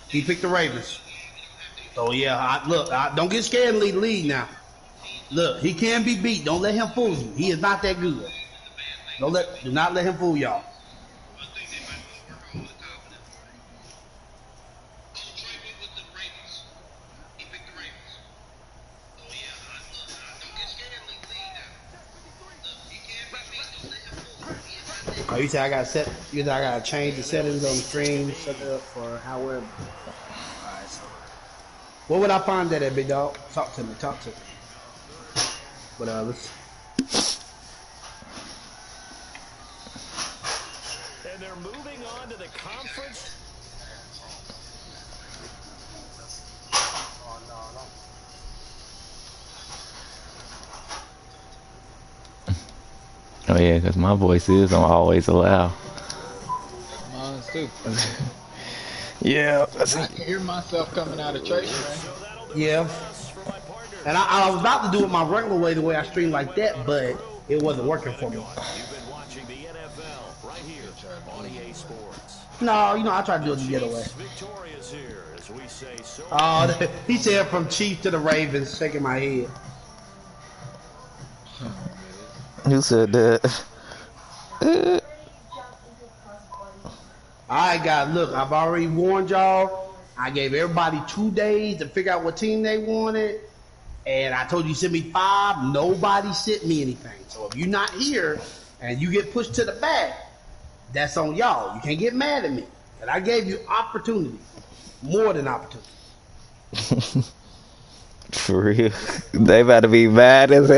He picked the Ravens. So yeah, don't get scared and lead the lead now. Look, he can be beat. Don't let him fool you. He is not that good. Do not let him fool y'all. Oh, you said I gotta change the settings on the stream, set it up for however. Alright, so what would I find that at, big dog? Talk to me. But let's. And they're moving on to the conference. Oh yeah, because my voice is on always allow. Mine too. Yeah. I can hear myself coming out of church, man. Yeah. And I was about to do it my regular way, the way I stream like that, but it wasn't working for me. You've been watching the NFL right here on EA Sports. No, I tried to do it the other way. Victorious here, as we say so. Oh, he said from Chiefs to the Ravens, shaking my head. Who said that? Alright, guys, look, I've already warned y'all. I gave everybody 2 days to figure out what team they wanted. And I told you send me 5. Nobody sent me anything. So if you're not here and you get pushed to the back, that's on y'all. You can't get mad at me. And I gave you opportunity. More than opportunity. For real. They about to be mad as hell.